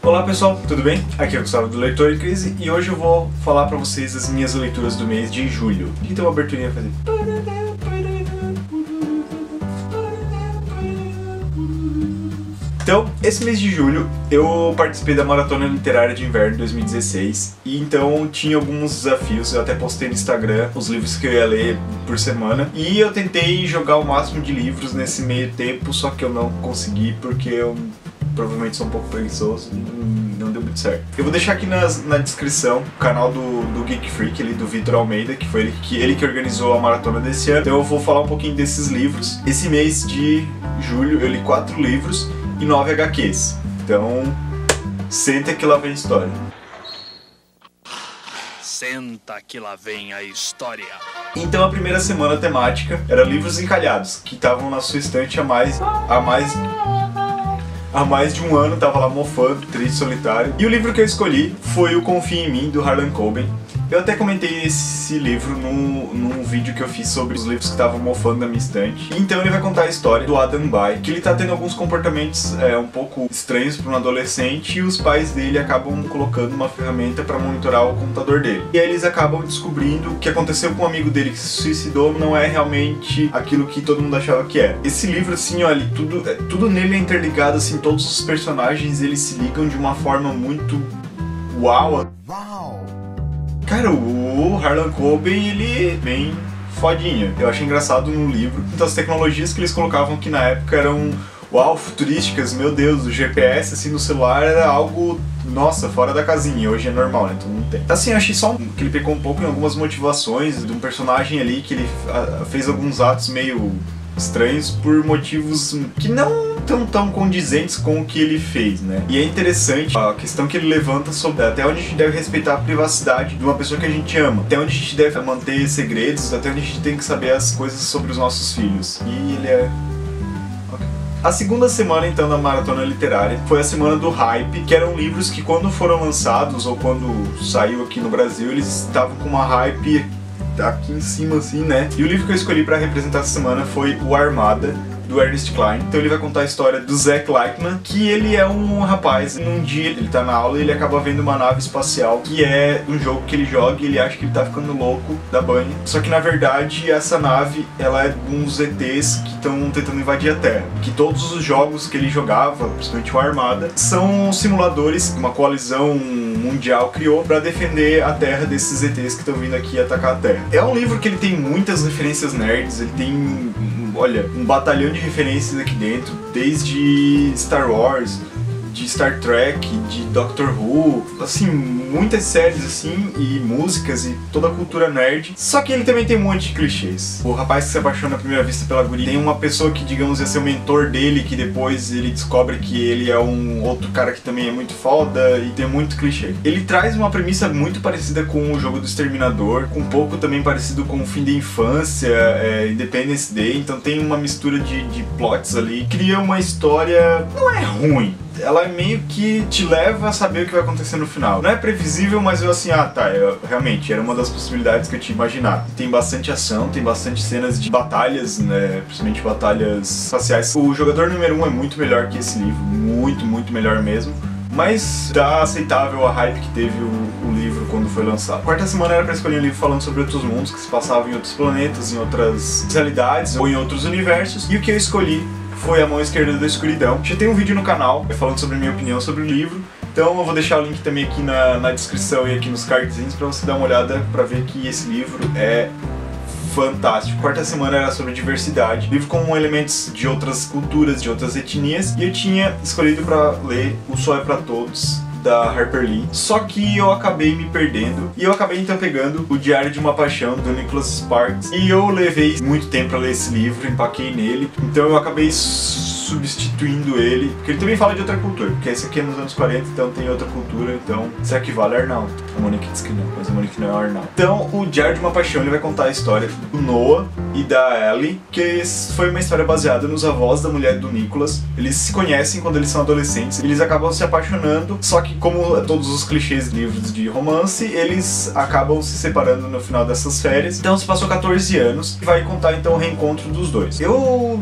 Olá pessoal, tudo bem? Aqui é o Gustavo do Leitor em Crise e hoje eu vou falar pra vocês as minhas leituras do mês de julho. Tem que ter uma aberturinha pra fazer. Então, esse mês de julho eu participei da Maratona Literária de Inverno 2016 e então tinha alguns desafios, eu até postei no Instagram os livros que eu ia ler por semana e eu tentei jogar o máximo de livros nesse meio tempo, só que eu não consegui porque eu provavelmente sou um pouco preguiçoso e não deu muito certo. Eu vou deixar aqui na descrição o canal do Geek Freak, do Vitor Almeida, que foi ele que organizou a maratona desse ano. Então eu vou falar um pouquinho desses livros. Esse mês de julho eu li 4 livros e 9 HQs. Então, senta que lá vem a história. Senta que lá vem a história. Então a primeira semana temática era livros encalhados, que estavam na sua estante há mais de um ano, tava lá mofando, triste, solitário. E o livro que eu escolhi foi o Confie em Mim, do Harlan Coben. Eu até comentei esse livro num vídeo que eu fiz sobre os livros que estavam mofando na minha estante. Então ele vai contar a história do Adam Bay, que ele tá tendo alguns comportamentos um pouco estranhos para um adolescente e os pais dele acabam colocando uma ferramenta para monitorar o computador dele. E aí eles acabam descobrindo que o que aconteceu com um amigo dele que se suicidou não é realmente aquilo que todo mundo achava que é. Esse livro, assim, olha, tudo nele é interligado, assim, todos os personagens eles se ligam de uma forma muito uau. Cara, o Harlan Coben, ele é bem fodinha. Eu achei engraçado no livro. Então as tecnologias que eles colocavam que na época eram, uau, futurísticas, meu Deus, o GPS assim no celular era algo, nossa, fora da casinha. Hoje é normal, né? Todo mundo tem. Assim, eu achei só que ele pecou um pouco em algumas motivações de um personagem ali que ele fez alguns atos meio estranhos por motivos que não tão condizentes com o que ele fez, né? E é interessante a questão que ele levanta sobre até onde a gente deve respeitar a privacidade de uma pessoa que a gente ama, até onde a gente deve manter segredos, até onde a gente tem que saber as coisas sobre os nossos filhos. E ele é... A segunda semana, então, da Maratona Literária foi a semana do hype, que eram livros que quando foram lançados ou quando saiu aqui no Brasil, eles estavam com uma hype aqui em cima, assim, né? E o livro que eu escolhi pra representar essa semana foi O Armada, do Ernest Cline. Então ele vai contar a história do Zach Lightman, que ele é um rapaz, num dia ele tá na aula e ele acaba vendo uma nave espacial, que é um jogo que ele joga e ele acha que ele tá ficando louco da banha. Só que na verdade essa nave, ela é de uns ETs que estão tentando invadir a Terra. Que todos os jogos que ele jogava, principalmente o Armada, são simuladores que uma coalizão mundial criou para defender a Terra desses ETs que estão vindo aqui atacar a Terra. É um livro que ele tem muitas referências nerds, ele tem, olha, um batalhão de referências aqui dentro, desde Star Wars, de Star Trek, de Doctor Who, assim, muitas séries assim, e músicas e toda a cultura nerd. Só que ele também tem um monte de clichês. O rapaz que se apaixona à primeira vista pela guria, tem uma pessoa que, digamos, ia ser o mentor dele, que depois ele descobre que ele é um outro cara que também é muito foda, e tem muito clichê. Ele traz uma premissa muito parecida com o jogo do Exterminador, com um pouco também parecido com o Fim da Infância, Independence Day, então tem uma mistura de plots ali. Cria uma história, não é ruim, ela meio que te leva a saber o que vai acontecer no final. Não é previsível, mas eu assim, realmente, era uma das possibilidades que eu tinha imaginado. Tem bastante ação, tem bastante cenas de batalhas, né, principalmente batalhas espaciais. O jogador número 1 é muito melhor que esse livro, muito melhor mesmo. Mas tá aceitável a hype que teve o livro quando foi lançado. A quarta semana era pra escolher um livro falando sobre outros mundos, que se passavam em outros planetas, em outras realidades ou em outros universos. E o que eu escolhi foi A Mão Esquerda da Escuridão. Já tem um vídeo no canal falando sobre a minha opinião sobre o livro, então eu vou deixar o link também aqui na descrição e aqui nos cardzinhos pra você dar uma olhada pra ver que esse livro é fantástico. Quarta semana era sobre diversidade, livro com elementos de outras culturas, de outras etnias, e eu tinha escolhido pra ler O Sol é Pra Todos, da Harper Lee. Só que eu acabei me perdendo e eu acabei então pegando O Diário de uma Paixão, do Nicholas Sparks, e eu levei muito tempo pra ler esse livro, empaquei nele, então eu acabei substituindo ele, porque ele também fala de outra cultura, porque esse aqui é nos anos 40, então tem outra cultura, então será que vale Arnaldo? A Monique diz que não, mas a Monique não é o Arnaldo. Então, O Diário de uma Paixão, ele vai contar a história do Noah e da Ellie, que foi uma história baseada nos avós da mulher do Nicholas. Eles se conhecem quando eles são adolescentes, eles acabam se apaixonando, só que como todos os clichês de livros de romance, eles acabam se separando no final dessas férias. Então se passou 14 anos e vai contar então o reencontro dos dois. Eu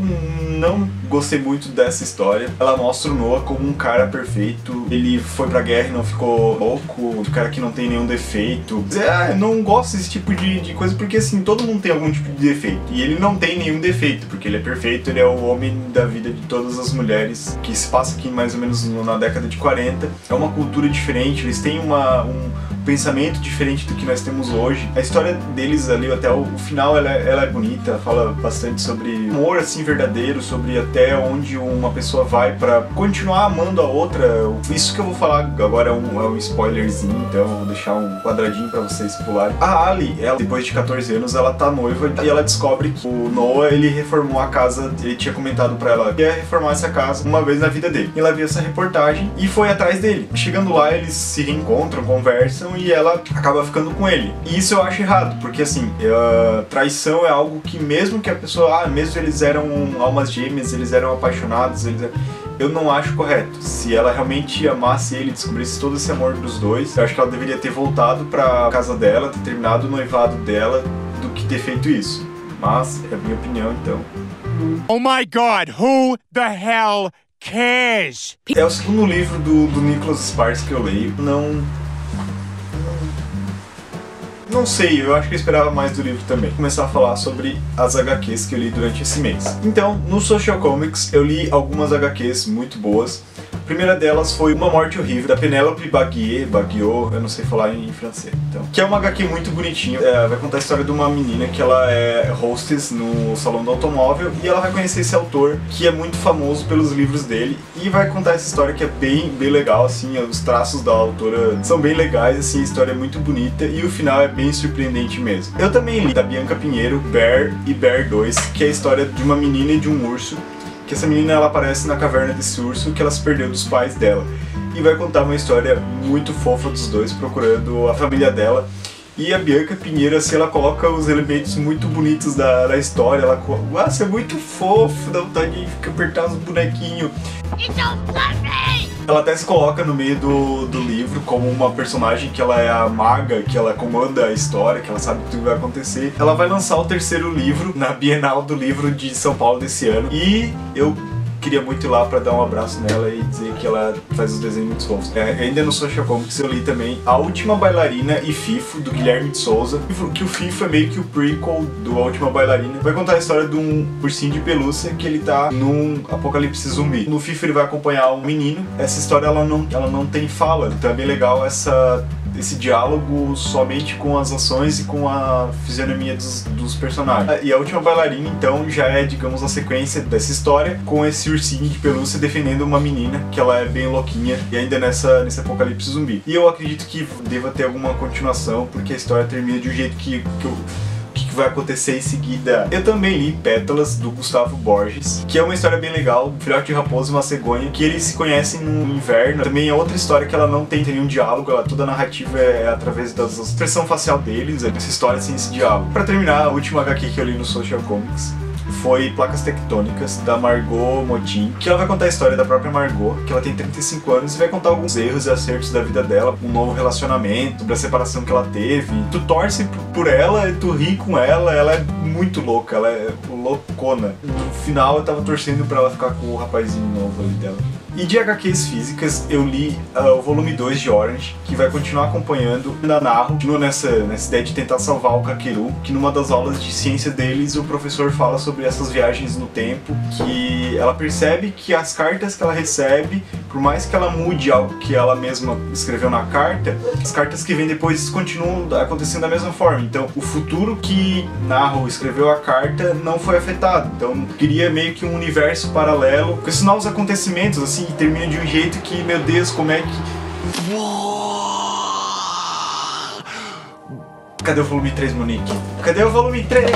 não gostei muito dessa história. Ela mostra o Noah como um cara perfeito. Ele foi pra guerra e não ficou louco, um cara que não tem nenhum defeito. Eu não gosto desse tipo de coisa, porque assim, todo mundo tem algum tipo de defeito. E ele não tem nenhum defeito, porque ele é perfeito, ele é o homem da vida de todas as mulheres, que se passa aqui mais ou menos na década de 40. É uma cultura diferente, eles têm um pensamento diferente do que nós temos hoje. A história deles ali, até o final, ela é bonita, fala bastante sobre amor assim verdadeiro, sobre até onde uma pessoa vai pra continuar amando a outra. Isso que eu vou falar agora é um spoilerzinho, então eu vou deixar um quadradinho pra vocês pularem. A Ali, ela, depois de 14 anos, ela tá noiva e ela descobre que o Noah, ele reformou a casa, ele tinha comentado pra ela que ia reformar essa casa uma vez na vida dele. Ela viu essa reportagem e foi atrás dele. Chegando lá, eles se reencontram, conversam e ela acaba ficando com ele. E isso eu acho errado, porque assim, traição é algo que mesmo que a pessoa, mesmo eles eram almas gêmeas, eles eram apaixonados, eu não acho correto. Se ela realmente amasse ele, descobrisse todo esse amor dos dois, eu acho que ela deveria ter voltado pra casa dela, ter terminado o noivado dela, do que ter feito isso. Mas é a minha opinião, então. Oh my God, who the hell cares? É o segundo livro do Nicholas Sparks que eu leio. Não sei, eu acho que eu esperava mais do livro também. Vou começar a falar sobre as HQs que eu li durante esse mês. Então, no Social Comics, eu li algumas HQs muito boas. A primeira delas foi Uma Morte Horrível, da Penélope Baguiot, eu não sei falar em francês, então. Que é uma HQ muito bonitinha, vai contar a história de uma menina que ela é hostess no salão do automóvel e ela vai conhecer esse autor, que é muito famoso pelos livros dele, e vai contar essa história que é bem legal, assim, os traços da autora são bem legais, assim, a história é muito bonita e o final é bem surpreendente mesmo. Eu também li da Bianca Pinheiro, Bear e Bear 2, que é a história de uma menina e de um urso, que essa menina ela aparece na caverna desse urso que ela se perdeu dos pais dela. E vai contar uma história muito fofa dos dois, procurando a família dela. E a Bianca Pinheiro, assim, ela coloca os elementos muito bonitos da história. Ela nossa, é muito fofo, dá vontade de apertar os bonequinhos. Ela até se coloca no meio do livro como uma personagem que ela é a maga, que ela comanda a história, que ela sabe tudo que vai acontecer. Ela vai lançar o terceiro livro na Bienal do Livro de São Paulo desse ano. E eu queria muito ir lá pra dar um abraço nela e dizer que ela faz os desenhos muito fofos. Ainda no Social Comics eu li também A Última Bailarina e Fifo, do Guilherme de Souza. Que o Fifo é meio que o prequel do A Última Bailarina. Vai contar a história de um ursinho de pelúcia que ele tá num apocalipse zumbi. No Fifo ele vai acompanhar um menino. Essa história ela não tem fala, então é bem legal esse diálogo somente com as ações e com a fisionomia dos personagens. E A Última Bailarina, então, já é, digamos, a sequência dessa história, com esse ursinho de pelúcia defendendo uma menina, que ela é bem louquinha, e ainda nesse apocalipse zumbi. E eu acredito que deva ter alguma continuação, porque a história termina de um jeito que vai acontecer em seguida. Eu também li Pétalas, do Gustavo Borges, que é uma história bem legal, um filhote de raposa e uma cegonha, que eles se conhecem no inverno. Também é outra história que ela não tem nenhum diálogo, toda a narrativa é através da expressão facial deles, essa história sem esse diálogo. Pra terminar, a última HQ que eu li no Social Comics foi Placas Tectônicas, da Margot Motin, que ela vai contar a história da própria Margot, que ela tem 35 anos e vai contar alguns erros e acertos da vida dela, um novo relacionamento, da separação que ela teve. Tu torce por ela e tu ri com ela é muito louca, ela é loucona. No final eu tava torcendo pra ela ficar com o rapazinho novo ali dela. E de HQs físicas, eu li o volume 2 de Orange, que vai continuar acompanhando a Naru, continua nessa ideia de tentar salvar o Kakeru, que numa das aulas de ciência deles, o professor fala sobre essas viagens no tempo, que ela percebe que as cartas que ela recebe, por mais que ela mude algo que ela mesma escreveu na carta, as cartas que vêm depois continuam acontecendo da mesma forma. Então, o futuro que Naru escreveu a carta não foi afetado. Então, cria meio que um universo paralelo, com esses novos acontecimentos, assim, e termina de um jeito que, meu Deus, como é que... Cadê o volume 3, Monique? Cadê o volume 3?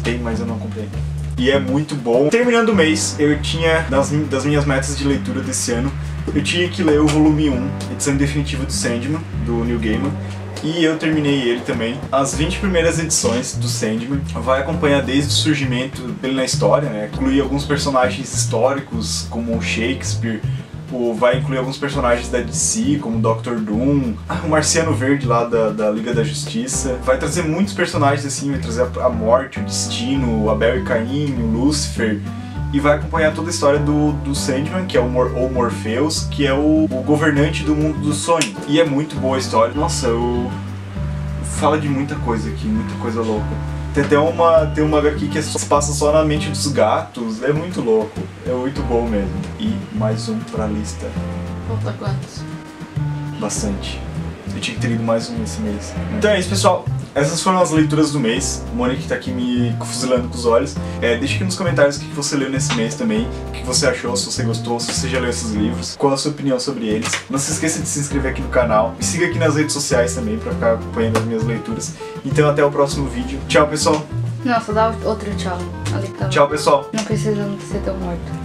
Tem, mas eu não comprei. E é muito bom. Terminando o mês, eu tinha, das minhas metas de leitura desse ano, eu tinha que ler o volume 1, edição definitiva do Sandman, do Neil Gaiman. E eu terminei ele também. As 20 primeiras edições do Sandman vai acompanhar desde o surgimento dele na história, né? Inclui alguns personagens históricos, como o Shakespeare, vai incluir alguns personagens da DC, como o Dr. Doom, o Marciano Verde lá da Liga da Justiça. Vai trazer muitos personagens assim, vai trazer a Morte, o Destino, a Barry Cain, o Lucifer. e vai acompanhar toda a história do Sandman, que é o Morpheus, que é o governante do mundo do sonho. E é muito boa a história. Nossa, fala de muita coisa aqui, muita coisa louca. Tem até uma HQ que se passa só na mente dos gatos, é muito louco, é muito bom mesmo. E mais um pra lista. Falta quantos? Bastante. Eu tinha que ter lido mais um esse mês. Então é isso, pessoal. Essas foram as leituras do mês. O Monique tá aqui me fuzilando com os olhos. Deixa aqui nos comentários o que você leu nesse mês também, o que você achou, se você gostou, se você já leu esses livros, qual a sua opinião sobre eles. Não se esqueça de se inscrever aqui no canal. Me siga aqui nas redes sociais também pra ficar acompanhando as minhas leituras. Então até o próximo vídeo. Tchau, pessoal. Não, só dá outro tchau. Ali que tava. Tchau, pessoal. Não precisa ser tão morto.